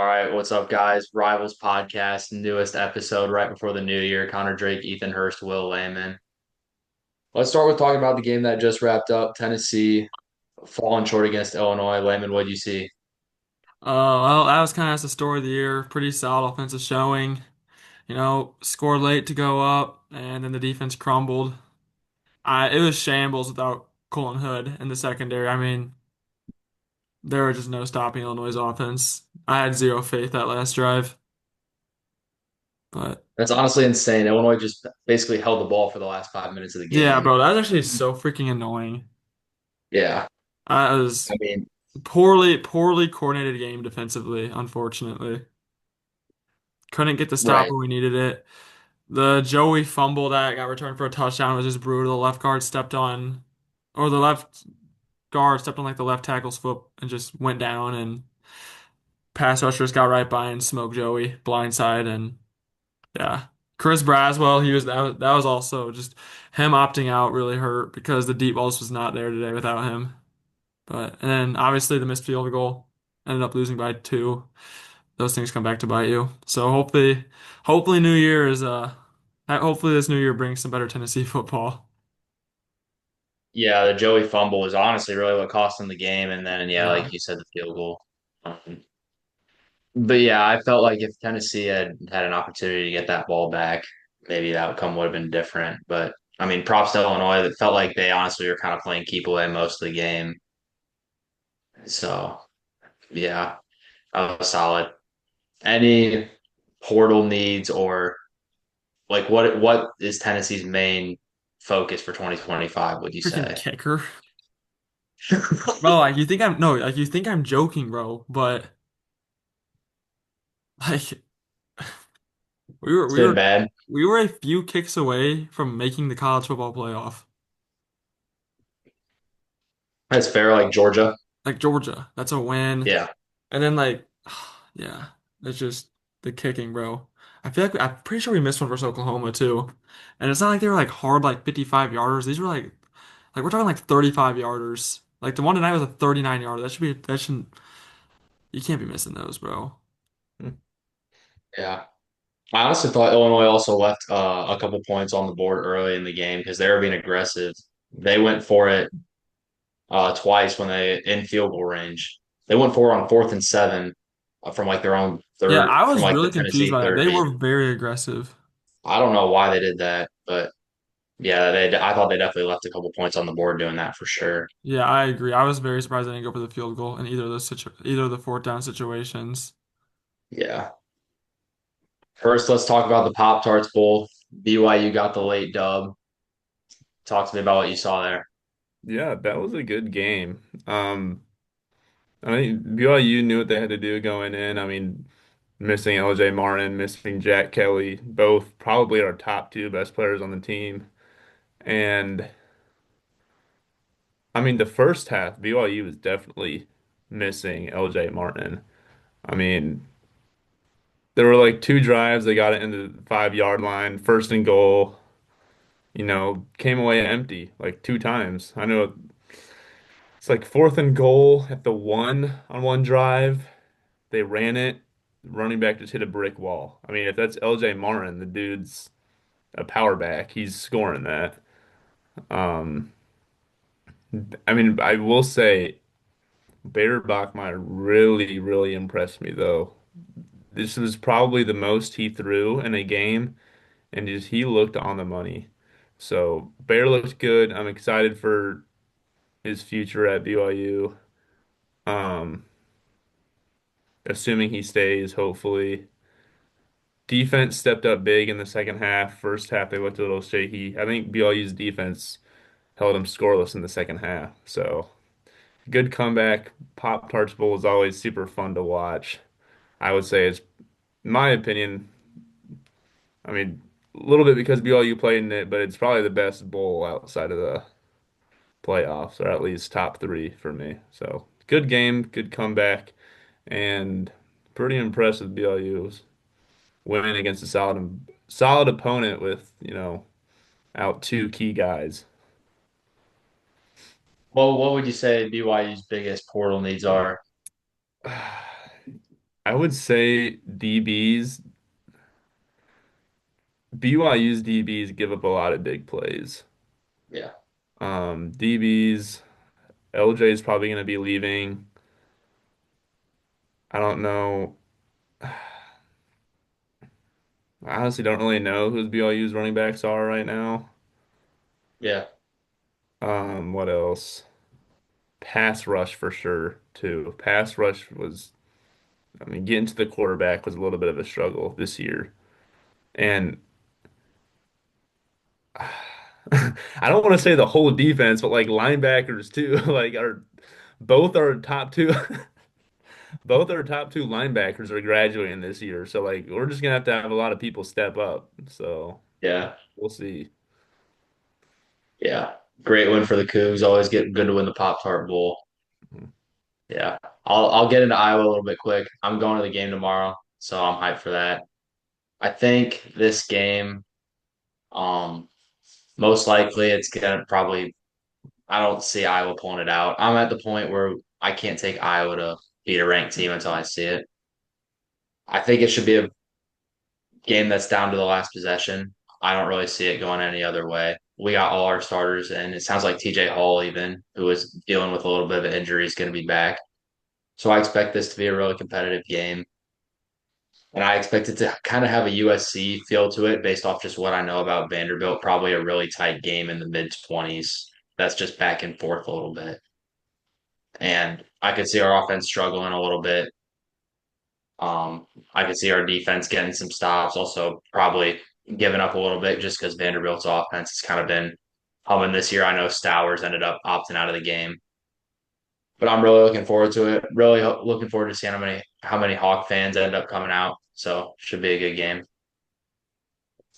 All right, what's up, guys? Rivals podcast, newest episode right before the new year. Connor Drake, Ethan Hurst, Will Lehman. Let's start with talking about the game that just wrapped up. Tennessee falling short against Illinois. Lehman, what do you see? Well, that was kind of the story of the year. Pretty solid offensive showing. Scored late to go up, and then the defense crumbled. It was shambles without Colin Hood in the secondary. I mean, there was just no stopping Illinois' offense. I had zero faith that last drive. But That's honestly insane. Illinois just basically held the ball for the last 5 minutes of the yeah, game. bro, that was actually so freaking annoying. Yeah, That I was mean, poorly coordinated game defensively, unfortunately. Couldn't get the stop right. where we needed it. The Joey fumble that got returned for a touchdown was just brutal. The left guard stepped on like the left tackle's foot and just went down, and pass rushers got right by and smoked Joey blindside, and yeah. Chris Braswell, that was also just him opting out really hurt because the deep balls was not there today without him. And then obviously the missed field goal ended up losing by two. Those things come back to bite you. So hopefully New Year is hopefully this new year brings some better Tennessee football. Yeah, the Joey fumble was honestly really what cost them the game. And then, yeah, Yeah. like you said, the field goal. Um, but yeah, I felt like if Tennessee had had an opportunity to get that ball back, maybe the outcome would have been different. But I mean, props to Illinois. It felt like they honestly were kind of playing keep away most of the game. So yeah, that was solid. Any portal needs or like what is Tennessee's main focus for 2025, would you Freaking say? kicker. Bro, like you think I'm no, like you think I'm joking, bro, but like we were It's we been were bad. we were a few kicks away from making the college football playoff. That's fair, like Georgia. Like Georgia, that's a win. Yeah. And then like yeah, it's just the kicking, bro. I'm pretty sure we missed one versus Oklahoma too. And it's not like they were like hard like 55 yarders. These were like we're talking like 35 yarders. Like the one tonight was a 39 yarder. That shouldn't you can't be missing those, bro. Yeah. I honestly thought Illinois also left a couple points on the board early in the game because they were being aggressive. They went for it twice when they in field goal range. They went for it on 4th and 7 from like their own Yeah, third, I from was like really the confused Tennessee by that. They 30. were very aggressive. I don't know why they did that, but yeah, I thought they definitely left a couple points on the board doing that for sure. Yeah, I agree. I was very surprised they didn't go for the field goal in either of the fourth down situations. Yeah. First, let's talk about the Pop Tarts Bowl. BYU got the late dub. Talk to me about what you saw there. Yeah, that was a good game. I think BYU knew what they had to do going in. I mean, missing LJ Martin, missing Jack Kelly, both probably our top two best players on the team. And I mean, the first half, BYU was definitely missing LJ Martin. I mean, there were like two drives, they got it into the 5 yard line, first and goal, came away empty like two times. I know it's like fourth and goal at the one on one drive. They ran it. Running back just hit a brick wall. I mean, if that's LJ Martin, the dude's a power back. He's scoring that. Um, I mean, I will say Bader Bachmeier really, really impressed me though. This was probably the most he threw in a game, and just he looked on the money. So Bader looked good. I'm excited for his future at BYU. Um, Assuming he stays, hopefully. Defense stepped up big in the second half. First half, they looked a little shaky. I think BYU's defense held them scoreless in the second half. So, good comeback. Pop Tarts Bowl is always super fun to watch. I would say it's, in my opinion, I mean, a little bit because BYU played in it, but it's probably the best bowl outside of the playoffs, or at least top three for me. So, good game, good comeback, and pretty impressed with BYU's win against a solid opponent with, out two key guys. Well, what would you say BYU's biggest portal needs are? I would say DBs, BYU's DBs give up a lot of big plays. Yeah. DBs, LJ is probably going to be leaving. I don't know. I honestly don't really know who's BYU's running backs are right now. Yeah. What else? Pass rush for sure, too. Pass rush was, I mean, getting to the quarterback was a little bit of a struggle this year. And I don't want to say the whole defense, but like linebackers too, like are both our top two both our top two linebackers are graduating this year. So like we're just gonna have a lot of people step up. So Yeah. we'll see. Yeah. Great win for the Cougs. Always get good to win the Pop-Tart Bowl. Yeah. I'll get into Iowa a little bit quick. I'm going to the game tomorrow, so I'm hyped for that. I think this game, um, most likely it's gonna probably I don't see Iowa pulling it out. I'm at the point where I can't take Iowa to beat a ranked team until I see it. I think it should be a game that's down to the last possession. I don't really see it going any other way. We got all our starters, and it sounds like TJ Hall, even who was dealing with a little bit of an injury, is going to be back. So I expect this to be a really competitive game. And I expect it to kind of have a USC feel to it based off just what I know about Vanderbilt. Probably a really tight game in the mid 20s. That's just back and forth a little bit. And I could see our offense struggling a little bit. I could see our defense getting some stops, also probably giving up a little bit just because Vanderbilt's offense has kind of been humming this year. I know Stowers ended up opting out of the game, but I'm really looking forward to it. Really looking forward to seeing how many Hawk fans end up coming out. So should be a good game.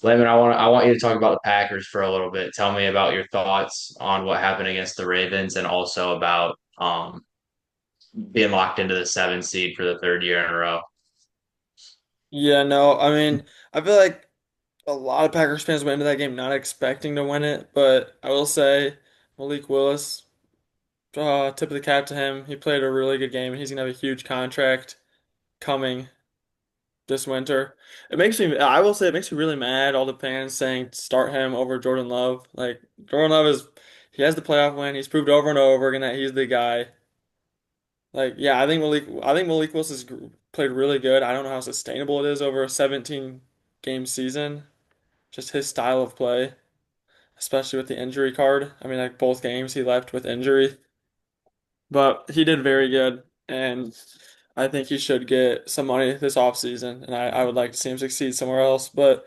Layman, I want you to talk about the Packers for a little bit. Tell me about your thoughts on what happened against the Ravens, and also about being locked into the 7 seed for the third year in a row. Yeah, no, I mean, I feel like a lot of Packers fans went into that game not expecting to win it, but I will say Malik Willis, tip of the cap to him. He played a really good game, and he's gonna have a huge contract coming this winter. I will say, it makes me really mad. All the fans saying start him over Jordan Love. Like Jordan Love he has the playoff win. He's proved over and over again that he's the guy. Like, yeah, I think Malik Willis has played really good. I don't know how sustainable it is over a 17 game season. Just his style of play, especially with the injury card. I mean, like both games he left with injury, but he did very good, and I think he should get some money this offseason, and I would like to see him succeed somewhere else. But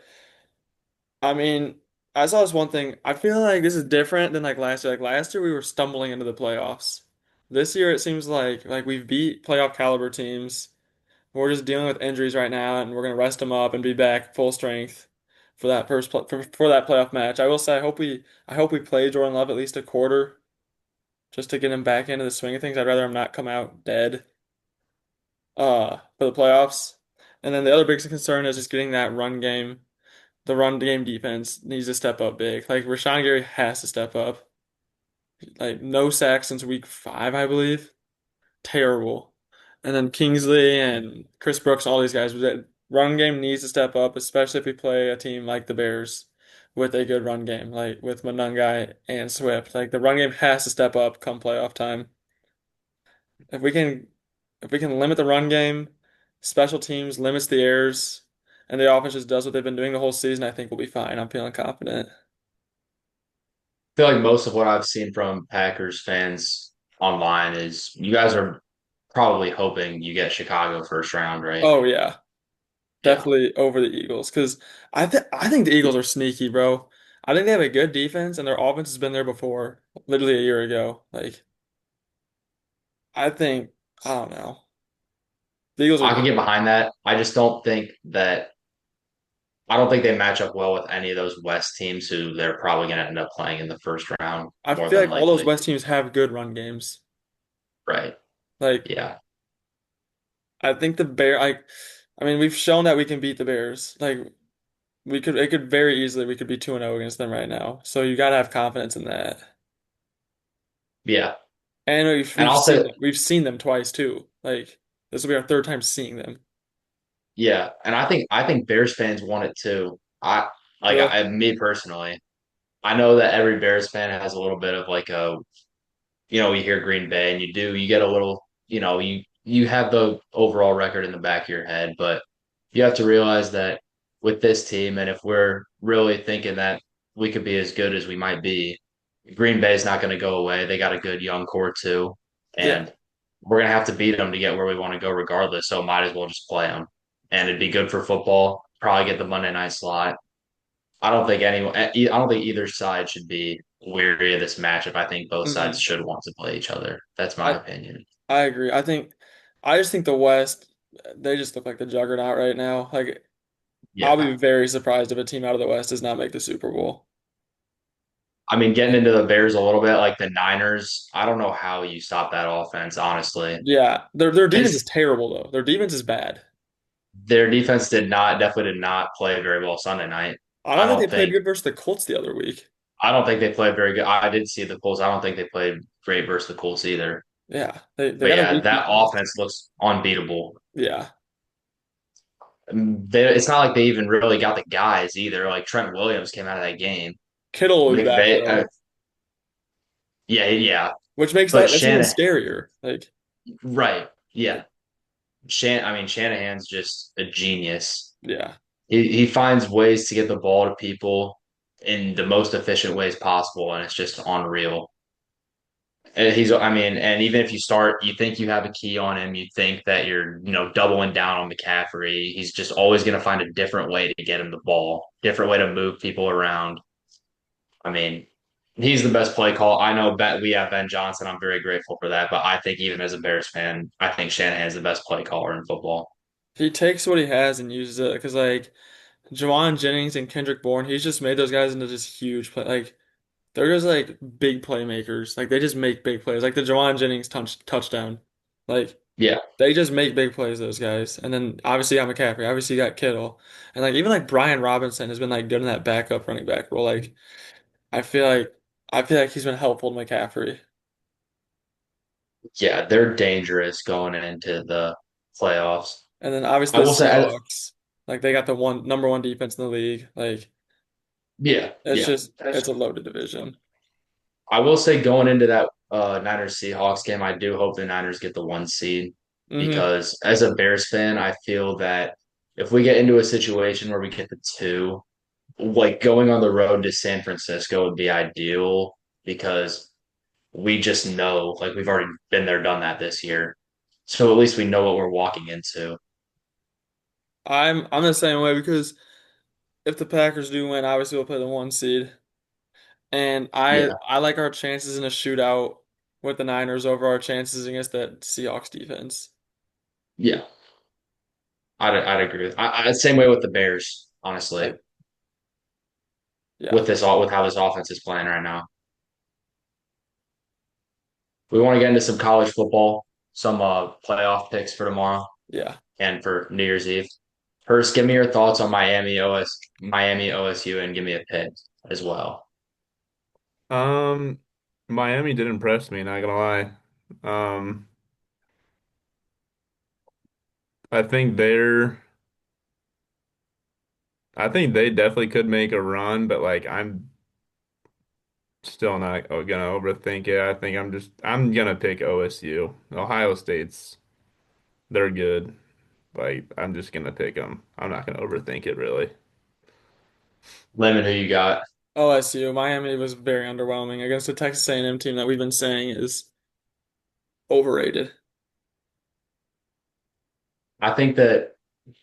I mean, I saw this one thing. I feel like this is different than like last year. Like last year, we were stumbling into the playoffs. This year, it seems like we've beat playoff caliber teams. We're just dealing with injuries right now, and we're gonna rest them up and be back full strength for that for that playoff match. I will say, I hope we play Jordan Love at least a quarter just to get him back into the swing of things. I'd rather him not come out dead for the playoffs. And then the other big concern is just getting that run game. The run game defense needs to step up big. Like Rashawn Gary has to step up. Like no sacks since week 5, I believe. Terrible. And then Kingsley and Chris Brooks, all these guys, that run game needs to step up, especially if we play a team like the Bears with a good run game, like with Monangai and Swift. Like the run game has to step up come playoff time. If we can if we can limit the run game, special teams limits the errors, and the offense just does what they've been doing the whole season, I think we'll be fine. I'm feeling confident. Feel like most of what I've seen from Packers fans online is you guys are probably hoping you get Chicago first round, right? Oh yeah, Yeah. definitely over the Eagles because I think the Eagles are sneaky, bro. I think they have a good defense and their offense has been there before, literally a year ago. Like I think I don't know. The Eagles are I can good. get behind that. I don't think they match up well with any of those West teams who they're probably going to end up playing in the first round, I more feel than like all those likely. West teams have good run games. Right. Like Yeah. I think I mean we've shown that we can beat the Bears. Like it could very easily we could be 2-0 against them right now. So you gotta have confidence in that. Yeah. And And I'll say we've seen them twice too. Like this will be our third time seeing them. Yeah, and I think Bears fans want it too. Really? Me personally, I know that every Bears fan has a little bit of like a you hear Green Bay and you get a little, you have the overall record in the back of your head, but you have to realize that with this team, and if we're really thinking that we could be as good as we might be, Green Bay is not going to go away. They got a good young core too, Yeah. and we're going to have to beat them to get where we want to go regardless. So might as well just play them, and it'd be good for football. Probably get the Monday night slot. I don't think either side should be weary of this matchup. I think both sides hmm should want to play each other. That's my I opinion. I agree. I just think the West, they just look like the juggernaut right now. Like I'll Yeah. be very surprised if a team out of the West does not make the Super Bowl. I mean, getting into the Bears a little bit, like the Niners, I don't know how you stop that offense, honestly. Yeah, their defense is It's terrible though. Their defense is bad. their defense definitely did not play very well Sunday night. I I don't think they don't played think good versus the Colts the other week. I don't think they played very good. I did see the Colts. I don't think they played great versus the Colts either. Yeah, they But got a yeah, weak that defense. offense looks unbeatable. Yeah, It's not like they even really got the guys either. Like Trent Williams came out of that game. Kittle will be back McVay, though, yeah, yeah. which makes But that's even Shannon, scarier. Like, right? like Yeah, I mean, Shanahan's just a genius. yeah, He finds ways to get the ball to people in the most efficient ways possible, and it's just unreal. And I mean, and even if you start, you think you have a key on him, you think that you're, doubling down on McCaffrey. He's just always going to find a different way to get him the ball, different way to move people around. I mean, he's the best play call. I know we have Ben Johnson. I'm very grateful for that. But I think even as a Bears fan, I think Shanahan's the best play caller in football. he takes what he has and uses it because like Jawan Jennings and Kendrick Bourne, he's just made those guys into just huge play. Like they're just like big playmakers. Like they just make big plays. Like the Jawan Jennings touchdown. Like Yeah. they just make big plays, those guys. And then obviously you got McCaffrey, obviously you got Kittle. And like even like Brian Robinson has been like good in that backup running back role. Like I feel like I feel like he's been helpful to McCaffrey. Yeah. They're dangerous going into the playoffs. And then I obviously the will say, Seahawks. Like they got the number one defense in the league. Like yeah. Yeah. it's a loaded division. I will say going into that Niners Seahawks game, I do hope the Niners get the one seed hmm because as a Bears fan, I feel that if we get into a situation where we get the two, like going on the road to San Francisco would be ideal because we just know, like we've already been there, done that this year. So at least we know what we're walking into. I'm the same way because if the Packers do win, obviously we'll play the one seed. And Yeah, I like our chances in a shootout with the Niners over our chances against that Seahawks defense. yeah, I'd agree with. Same way with the Bears, honestly, Like, yeah, with how this offense is playing right now. We want to get into some college football, some playoff picks for tomorrow yeah. and for New Year's Eve. First, give me your thoughts on Miami OSU, and give me a pick as well. Um, Miami did impress me, not gonna lie. Um, I think they're I think they definitely could make a run, but like I'm still not gonna overthink it. I think I'm gonna pick OSU. Ohio State's they're good. Like I'm just gonna pick them. I'm not gonna overthink it really. Lemon, who you got? OSU, Miami was very underwhelming against the Texas A&M team that we've been saying is overrated. I think that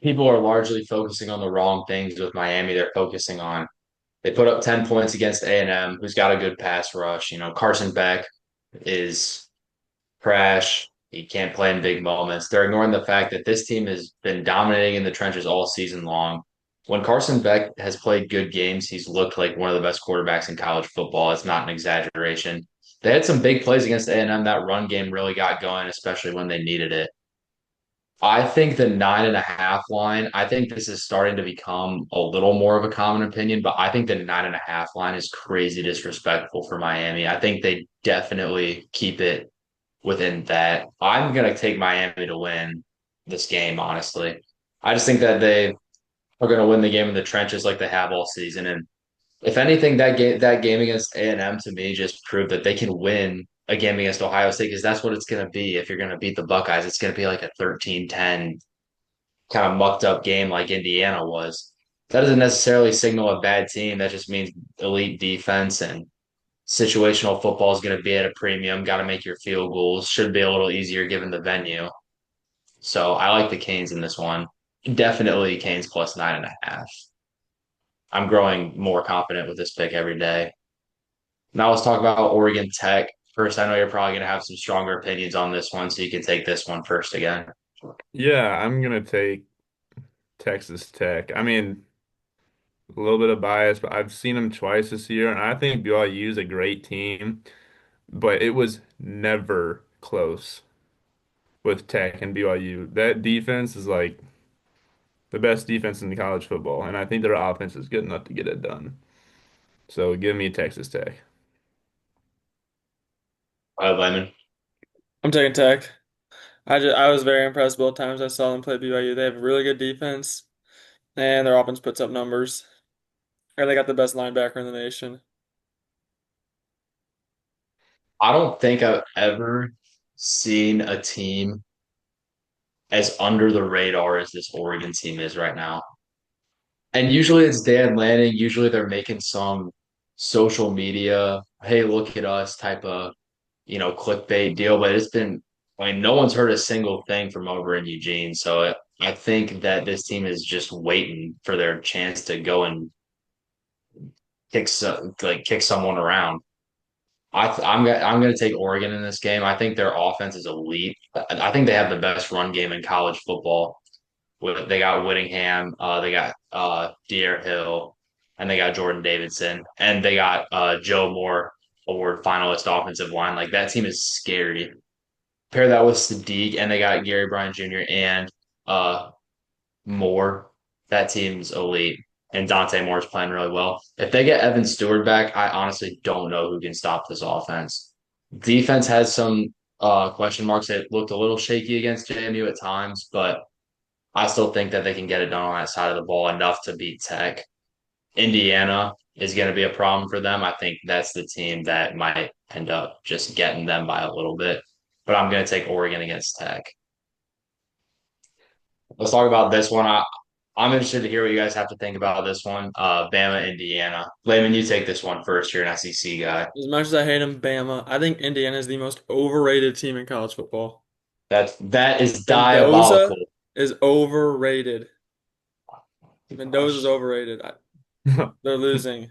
people are largely focusing on the wrong things with Miami. They put up 10 points against A&M, who's got a good pass rush. Carson Beck is crash. He can't play in big moments. They're ignoring the fact that this team has been dominating in the trenches all season long. When Carson Beck has played good games, he's looked like one of the best quarterbacks in college football. It's not an exaggeration. They had some big plays against A&M. That run game really got going, especially when they needed it. I think the 9.5 line, I think this is starting to become a little more of a common opinion, but I think the 9.5 line is crazy disrespectful for Miami. I think they definitely keep it within that. I'm gonna take Miami to win this game, honestly. I just think that they are going to win the game in the trenches like they have all season. And if anything, that game against A&M to me just proved that they can win a game against Ohio State because that's what it's going to be. If you're going to beat the Buckeyes, it's going to be like a 13-10 kind of mucked up game like Indiana was. That doesn't necessarily signal a bad team. That just means elite defense and situational football is going to be at a premium. Got to make your field goals. Should be a little easier given the venue. So I like the Canes in this one. Definitely Canes plus 9.5. I'm growing more confident with this pick every day. Now let's talk about Oregon Tech. First, I know you're probably going to have some stronger opinions on this one, so you can take this one first again. Yeah, I'm gonna take Texas Tech. I mean, a little bit of bias, but I've seen them twice this year, and I think BYU is a great team, but it was never close with Tech and BYU. That defense is like the best defense in college football, and I think their offense is good enough to get it done. So give me Texas Tech. Lemon. I'm taking Tech. I was very impressed both times I saw them play BYU. They have really good defense, and their offense puts up numbers. And they got the best linebacker in the nation. I don't think I've ever seen a team as under the radar as this Oregon team is right now. And usually it's Dan Lanning. Usually they're making some social media, hey, look at us type of, clickbait deal. But I mean, no one's heard a single thing from over in Eugene. So I think that this team is just waiting for their chance to go and kick someone around. I'm gonna take Oregon in this game. I think their offense is elite. I think they have the best run game in college football. They got Whittingham, they got De'Aaron Hill, and they got Jordan Davidson, and they got Joe Moore Award finalist offensive line. Like that team is scary. Pair that with Sadiq, and they got Gary Bryant Jr. and uh, Moore. That team's elite. And Dante Moore's playing really well. If they get Evan Stewart back, I honestly don't know who can stop this offense. Defense has some question marks. It looked a little shaky against JMU at times, but I still think that they can get it done on that side of the ball enough to beat Tech. Indiana is going to be a problem for them. I think that's the team that might end up just getting them by a little bit. But I'm going to take Oregon against Tech. Let's talk about this one. I'm interested to hear what you guys have to think about this one. Bama, Indiana. Layman, you take this one first. You're an SEC guy. As much as I hate them, Bama, I think Indiana is the most overrated team in college football. That is Mendoza diabolical. is overrated. Mendoza is overrated. They're losing.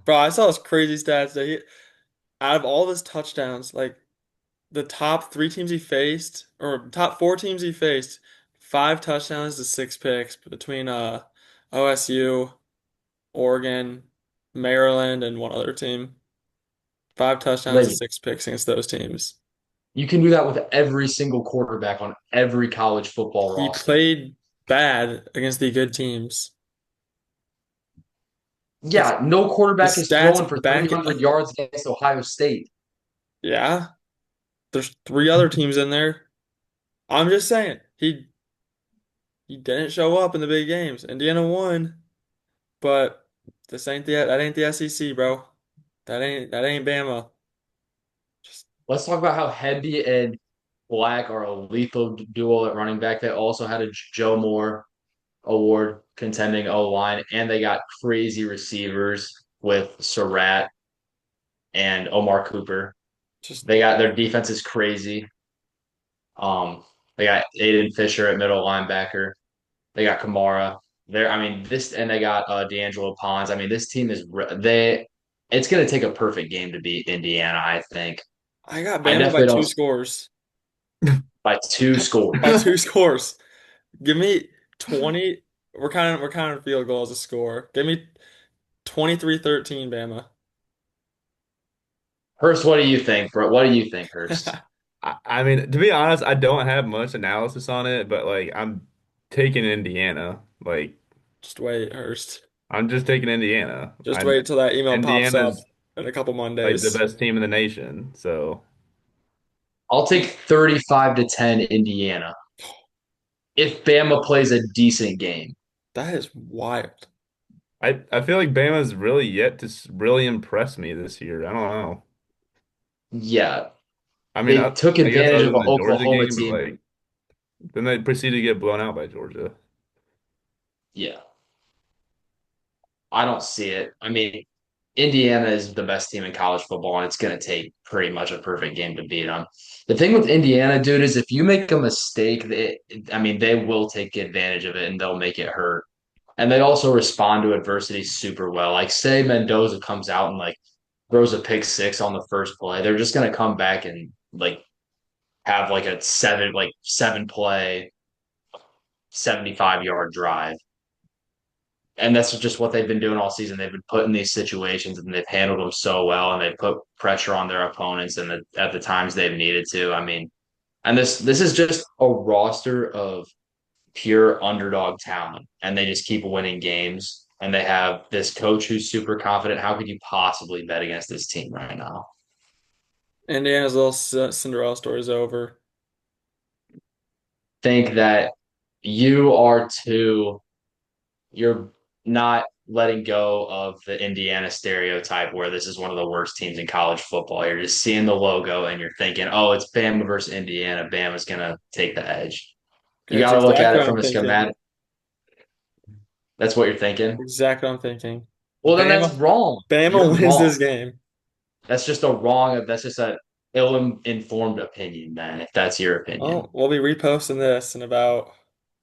Bro, I saw this crazy stats that out of all his touchdowns, like the top three teams he faced, or top four teams he faced, five touchdowns to six picks between OSU, Oregon, Maryland, and one other team. Five touchdowns to Layman, six picks against those teams. you can do that with every single quarterback on every college football He roster. played bad against the good teams. His, Yeah, no his quarterback is stats throwing for back it 300 yards against Ohio State. yeah, there's three other teams in there. I'm just saying, he didn't show up in the big games. Indiana won, but that ain't the SEC, bro. That ain't Bama. Just Let's talk about how Hebe and Black are a lethal duo at running back. They also had a Joe Moore Award contending O line, and they got crazy receivers with Surratt and Omar Cooper. just They got their defense is crazy. They got Aiden Fisher at middle linebacker. They got Kamara. There, I mean this, and they got D'Angelo Pons. I mean this team is they. It's going to take a perfect game to beat Indiana. I think. I got I Bama by definitely two don't scores. by two scores. By two scores. Give me 20. We're kind of field goal as a score. Give me 23-13, Bama. Hurst, what do you think, bro? What do you think, Hurst? I mean, to be honest, I don't have much analysis on it, but like I'm taking Indiana. Like Just wait, Hurst. I'm just taking Indiana. Just I wait till that email pops up Indiana's in a couple like the Mondays. best team in the nation. So I'll take 35-10 Indiana. if Bama plays a decent game. That is wild. I feel like Bama's really yet to really impress me this year. I don't know. Yeah, I mean, they took I guess advantage other of than an the Georgia Oklahoma game, but team. like then they proceeded to get blown out by Georgia. Yeah, I don't see it. I mean, Indiana is the best team in college football, and it's going to take pretty much a perfect game to beat them. The thing with Indiana, dude, is if you make a mistake, I mean, they will take advantage of it and they'll make it hurt. And they also respond to adversity super well. Like, say Mendoza comes out and like throws a pick six on the first play, they're just going to come back and like have like a seven play, 75-yard drive. And that's just what they've been doing all season. They've been put in these situations and they've handled them so well, and they put pressure on their opponents and at the times they've needed to. I mean, and this is just a roster of pure underdog talent, and they just keep winning games. And they have this coach who's super confident. How could you possibly bet against this team right now? Indiana's little Cinderella story is over. Think that you are too you're not letting go of the Indiana stereotype where this is one of the worst teams in college football. You're just seeing the logo and you're thinking, oh, it's Bama versus Indiana. Bama's going to take the edge. You It's got to look at exactly it what I'm from a thinking. schematic. That's what you're thinking. Exactly what I'm thinking. Well, then that's Bama, wrong. Bama You're wins wrong. this game. That's just a ill-informed opinion, man, if that's your opinion. Oh, we'll be reposting this in about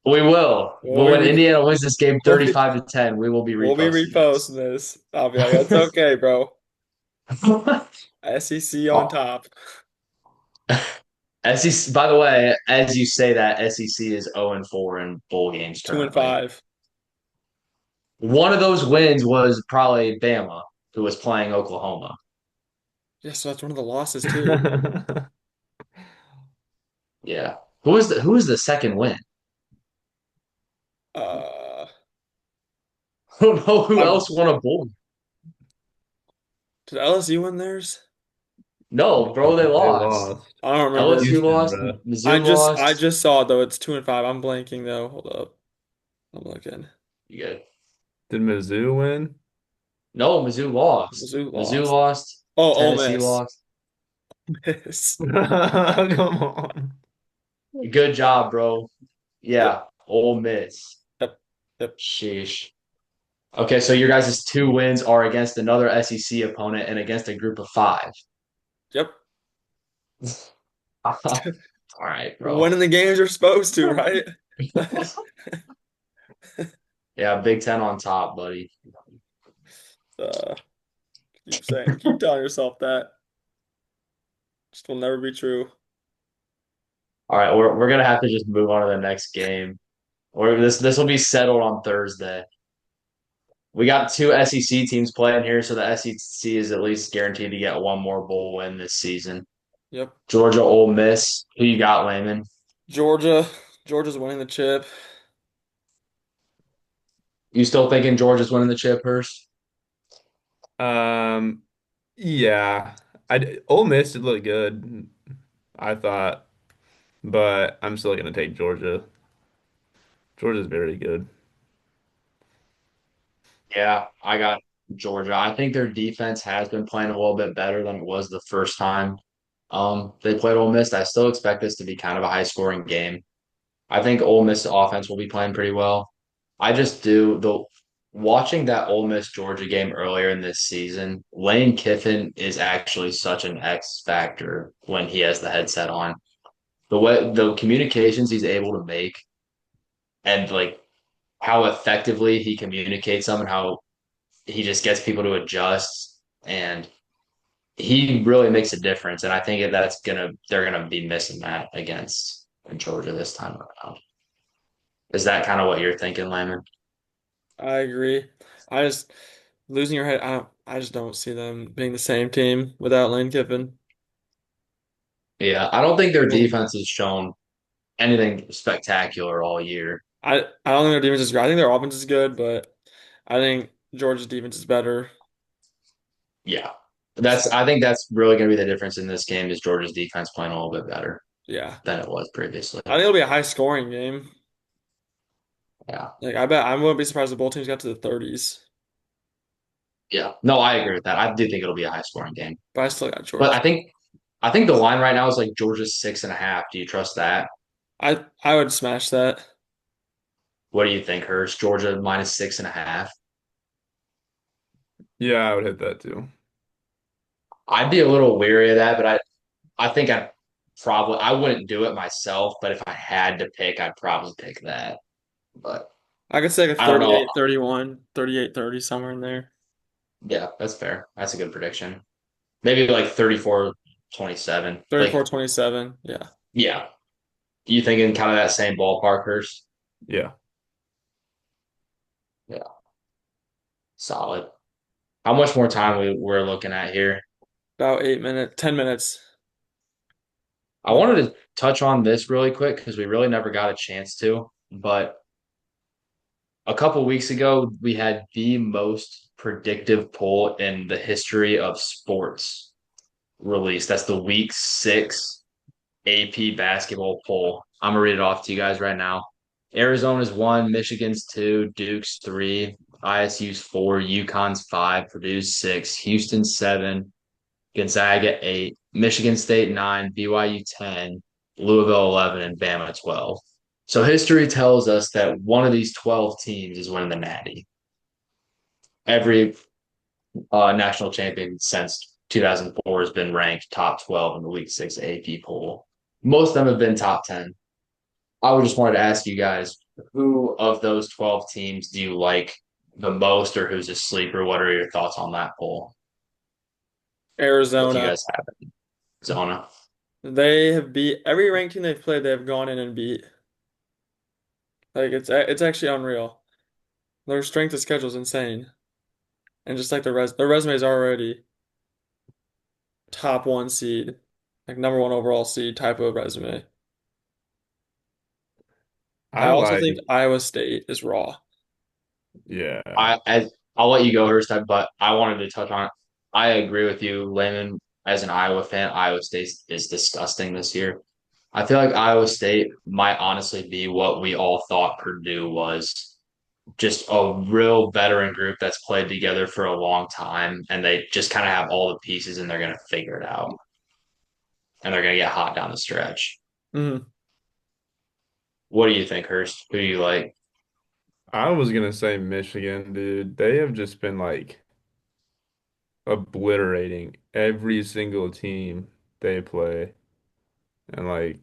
We will. we'll Well, be when re Indiana wins this game we'll be 35 to 10, we will be we'll be reposting reposting this. I'll be like, it's this. okay, bro. SEC on Oh, top. SEC, by the way, as you say that, SEC is 0-4 in bowl games Two and currently. five. One of those wins was probably Bama, who was playing Oklahoma. Yeah, so that's one of the losses too. Yeah. Who was the second win? Uh, I don't know who I'm, else won a bowl. did LSU win theirs? No, bro, they They lost. lost. I don't remember. LSU Houston, lost, bro. Mizzou I lost. just saw it though. It's 2 and 5. I'm blanking though. Hold up. I'm looking. You good. Did Mizzou win? No, Mizzou lost. Mizzou Mizzou lost. lost. Oh, Ole Tennessee Miss. lost. Miss. Come on. Good job, bro. Yep. Yeah, Ole Miss. Yep. Yep. Sheesh. Okay, so your guys' two wins are against another SEC opponent and against a group of five. Yep. All right, bro. Winning the games you're supposed to, right? Yeah, Big Ten on top, buddy. Uh, keep telling yourself that. Just will never be true. All right, we're gonna have to just move on to the next game. Or this will be settled on Thursday. We got two SEC teams playing here, so the SEC is at least guaranteed to get one more bowl win this season. Yep. Georgia, Ole Miss. Who you got, Layman? Georgia. Georgia's winning the chip. You still thinking Georgia's winning the chip, Hurst? Um, yeah. Ole Miss did look good, I thought, but I'm still gonna take Georgia. Georgia's very good. Yeah, I got Georgia. I think their defense has been playing a little bit better than it was the first time they played Ole Miss. I still expect this to be kind of a high scoring game. I think Ole Miss offense will be playing pretty well. I just do the watching that Ole Miss Georgia game earlier in this season, Lane Kiffin is actually such an X factor when he has the headset on. The way the communications he's able to make and like how effectively he communicates them and how he just gets people to adjust and he really makes a difference. And I think they're gonna be missing that against Georgia this time around. Is that kind of what you're thinking, Lyman? I agree. I just losing your head. I just don't see them being the same team without Lane Kiffin. Yeah, I don't think their Well, defense has shown anything spectacular all year. I don't think their defense is great. I think their offense is good, but I think Georgia's defense is better. Yeah. So I think that's really gonna be the difference in this game is Georgia's defense playing a little bit better yeah, than it was previously. I think it'll be a high scoring game. Yeah. Like I wouldn't be surprised if both teams got to the 30s, Yeah. No, I agree with that. I do think it'll be a high scoring game. but I still got But Georgia. I think the line right now is like Georgia's 6.5. Do you trust that? I would smash that. What do you think, Hurst? Georgia minus 6.5. Yeah, I would hit that too. I'd be a little weary of that, but I think I wouldn't do it myself, but if I had to pick, I'd probably pick that. But I could say like a I don't know. 38-31, 38-30, somewhere in there. Yeah, that's fair. That's a good prediction. Maybe like 34-27. Thirty-four Like, twenty-seven. Yeah. yeah. You thinking kind of that same ballpark, Hurst? Yeah. Yeah, solid. How much more time we're looking at here? About 8 minutes, 10 minutes. I wanted to touch on this really quick because we really never got a chance to, but a couple weeks ago, we had the most predictive poll in the history of sports released. That's the week 6 AP basketball poll. I'm gonna read it off to you guys right now. Arizona's 1, Michigan's 2, Duke's 3, ISU's 4, UConn's 5, Purdue's 6, Houston's 7, Gonzaga 8, Michigan State 9, BYU 10, Louisville 11, and Bama 12. So history tells us that one of these 12 teams is winning the Natty. Every national champion since 2004 has been ranked top 12 in the week 6 AP poll. Most of them have been top 10. I would just wanted to ask you guys, who of those 12 teams do you like the most, or who's a sleeper? What are your thoughts on that poll? If you Arizona. guys have it, Zona. They have beat every ranked team they've played, they've gone in and beat. Like it's actually unreal. Their strength of schedule is insane. And just like their resume is already top one seed, like number one overall seed type of resume. I I also like, think Iowa State is raw. yeah. I'll let you go first, but I wanted to touch on it. I agree with you, Layman. As an Iowa fan, Iowa State is disgusting this year. I feel like Iowa State might honestly be what we all thought Purdue was. Just a real veteran group that's played together for a long time, and they just kind of have all the pieces, and they're going to figure it out, and they're going to get hot down the stretch. Mhm. What do you think, Hurst? Who do you like? I was gonna say Michigan, dude. They have just been like obliterating every single team they play. And like,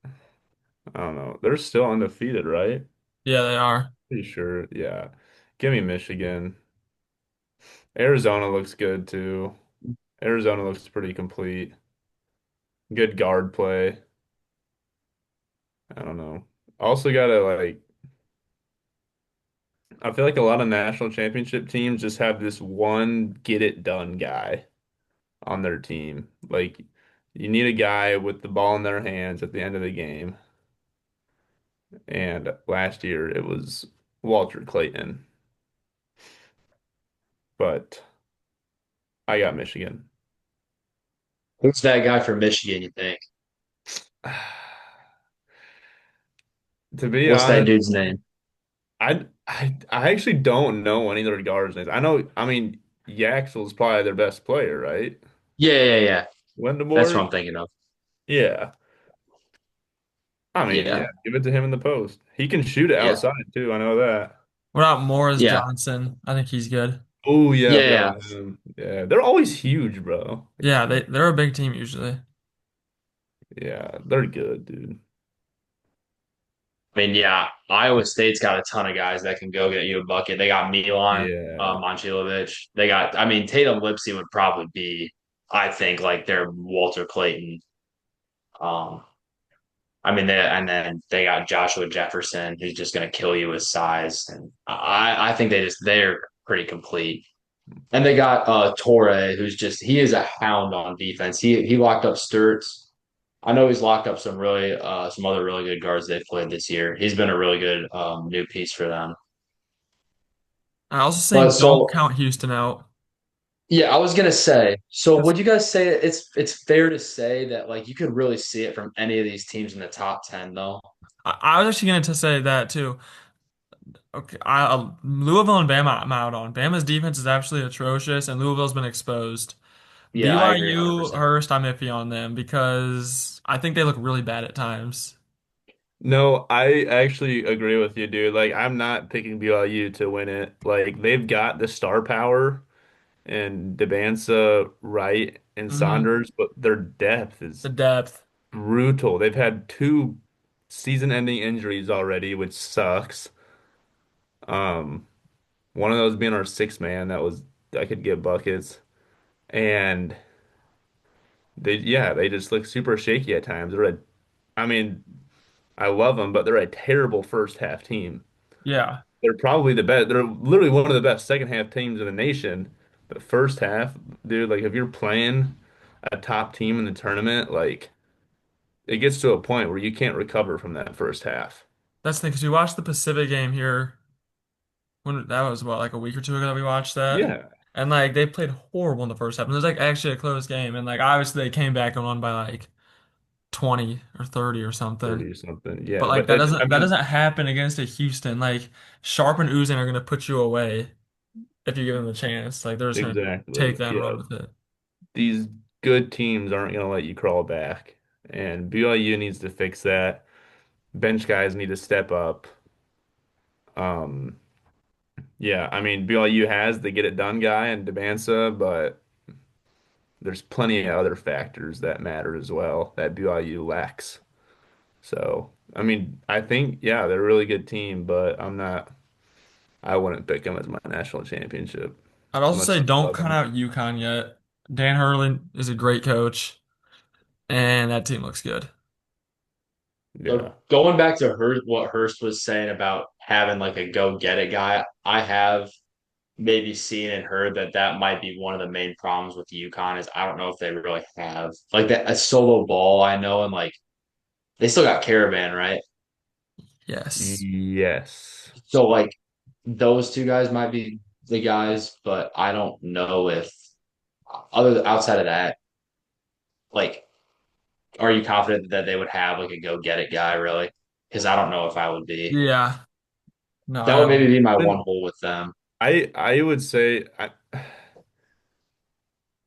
I don't know. They're still undefeated, right? Yeah, they are. Pretty sure. Yeah. Give me Michigan. Arizona looks good too. Arizona looks pretty complete. Good guard play. I don't know. Also gotta like I feel like a lot of national championship teams just have this one get it done guy on their team. Like you need a guy with the ball in their hands at the end of the game. And last year it was Walter Clayton. But I got Michigan. Who's that guy from Michigan, you think? To be What's that honest, dude's name? I actually don't know any of their guards' names. I mean, Yaxel's probably their best player, right? Yeah. That's what Wendemore? I'm thinking of. Yeah. I mean, yeah, Yeah. give it to him in the post. He can shoot it Yeah. outside too. I know that. What about Morris Yeah. Johnson? I think he's good. Oh yeah, I forgot Yeah. about him. Yeah, they're always huge, bro. Yeah, they're a big team usually. Yeah, they're good, dude. I mean, yeah, Iowa State's got a ton of guys that can go get you a bucket. They got Milan, Yeah. Momcilovic. I mean, Tatum Lipsey would probably be, I think, like their Walter Clayton. Um, I mean, and then they got Joshua Jefferson, who's just going to kill you with size. And I think they're pretty complete. And they got Torre, he is a hound on defense. He locked up Sturts. I know he's locked up some other really good guards they've played this year. He's been a really good new piece for them. I also But think don't so count Houston out. yeah, I was gonna say. So That's would you guys say it's fair to say that like you could really see it from any of these teams in the top 10 though? I was actually going to say that too. Okay, Louisville and Bama, I'm out on. Bama's defense is absolutely atrocious, and Louisville's been exposed. Yeah, I agree BYU, 100%. Hurst, I'm iffy on them because I think they look really bad at times. No, I actually agree with you, dude. Like, I'm not picking BYU to win it. Like, they've got the star power and Debansa, Wright, and Hmm. Saunders, but their depth The is depth. brutal. They've had two season-ending injuries already, which sucks. Um, one of those being our sixth man that could get buckets, and they just look super shaky at times. I mean, I love them, but they're a terrible first half team. Yeah. They're probably the best. They're literally one of the best second half teams in the nation. But first half, dude, like if you're playing a top team in the tournament, like it gets to a point where you can't recover from that first half. That's the thing, because we watched the Pacific game here when that was what, like a week or two ago that we watched that. Yeah, And like they played horrible in the first half. And it was like actually a close game. And like obviously they came back and won by like 20 or 30 or something. 30 or something. But Yeah, like but I that mean, doesn't happen against a Houston. Like Sharp and Uzan are gonna put you away if you give them the chance. Like they're just gonna take exactly. that and Yeah, run with it. these good teams aren't gonna let you crawl back, and BYU needs to fix that. Bench guys need to step up. Um, yeah, I mean BYU has the get it done guy and Debansa, but there's plenty of other factors that matter as well that BYU lacks. So, I mean, I think, yeah, they're a really good team, but I wouldn't pick them as my national championship I'd as also much as say I don't love count them. out UConn yet. Dan Hurley is a great coach, and that team looks good. Yeah. So going back to what Hurst was saying about having like a go get it guy, I have maybe seen and heard that that might be one of the main problems with UConn is I don't know if they really have like that a solo ball. I know, and like they still got Caravan, right? Yes. Yes. So like those two guys might be the guys, but I don't know if outside of that, like, are you confident that they would have like a go get it guy really? Because I don't know if I would be. Yeah. No, That I would maybe don't. be my one Then hole with them. I would say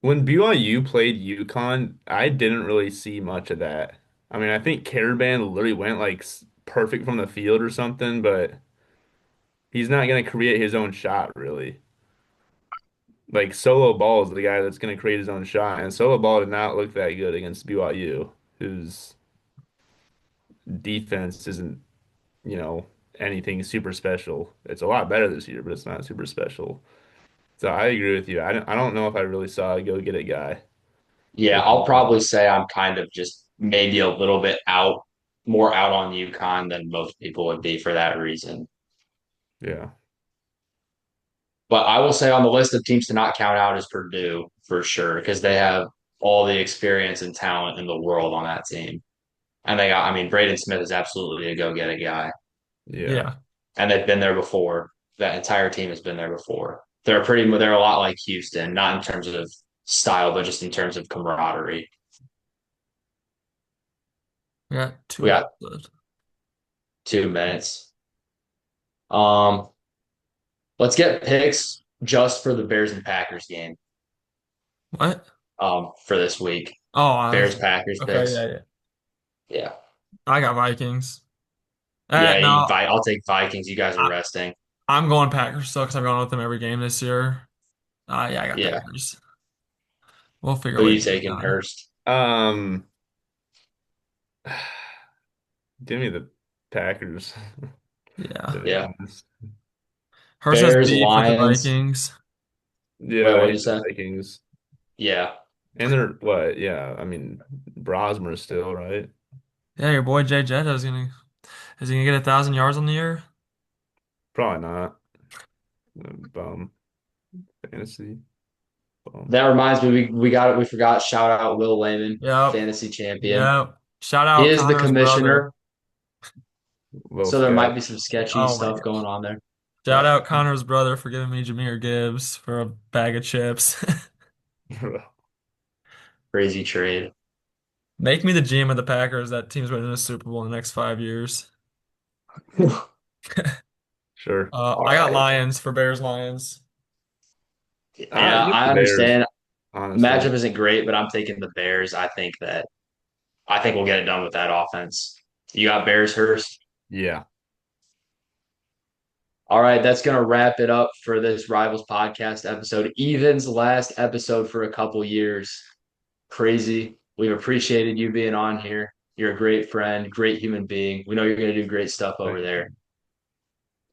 when BYU played UConn, I didn't really see much of that. I mean, I think Caravan literally went like perfect from the field or something, but he's not going to create his own shot really. Like Solo Ball is the guy that's going to create his own shot, and Solo Ball did not look that good against BYU, whose defense isn't, you know, anything super special. It's a lot better this year, but it's not super special. So I agree with you. I don't know if I really saw a go get it guy Yeah, with I'll UConn. probably say I'm kind of just maybe a little bit more out on UConn than most people would be for that reason. Yeah, But I will say on the list of teams to not count out is Purdue for sure because they have all the experience and talent in the world on that team. And they got, I mean, Braden Smith is absolutely a go get it guy. yeah, Yeah. And they've been there before. That entire team has been there before. They're a lot like Houston, not in terms of style, but just in terms of camaraderie. We got two We minutes got left. 2 minutes. Um, let's get picks just for the Bears and Packers game. What? For this week. Oh, Bears Packers okay, yeah, picks. yeah. Yeah. I got Vikings. Yeah, No, I'll take Vikings. You guys are I, resting. I'm going Packers still because I'm going with them every game this year. Yeah, I got Yeah. Packers. We'll figure a Who way you to beat taking, them. Hurst? um, give me the Packers. To Yeah. be Yeah. honest, Hurst has Bears, beef with the Lions. Vikings. Wait, yeah, what I did you hate the say? Vikings, Yeah. and they're what? Yeah, I mean, Brosmer still right. Yeah, your boy Jay Jetta is he gonna get 1,000 yards on the year? Probably not. Bum. Fantasy. Bum. That reminds me, we got it. We forgot. Shout out Will Lehman, Yep. fantasy champion. Yep. Shout He out is the Connor's brother. commissioner, Little so there might be sketch. some sketchy Oh my stuff going gosh. on there. Shout But out Connor's brother for giving me Jahmyr Gibbs for a bag of chips. crazy trade. Make me the GM of the Packers. That team's winning a Super Bowl in the next 5 years. Sure. All I got right. Lions for Bears Lions. Yeah, Give I the Bears, understand. honestly. Matchup isn't great, but I'm taking the Bears. I think we'll get it done with that offense. You got Bears first. Yeah. All right, that's gonna wrap it up for this Rivals podcast episode. Evan's last episode for a couple years. Crazy. We've appreciated you being on here. You're a great friend, great human being. We know you're gonna do great stuff over Thank there. you.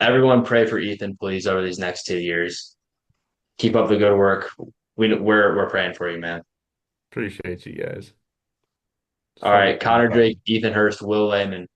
Everyone pray for Ethan, please, over these next 2 years. Keep up the good work. We're praying for you, man. Appreciate you guys. All Start right, getting Connor Drake, fun. Ethan Hurst, Will Lehman.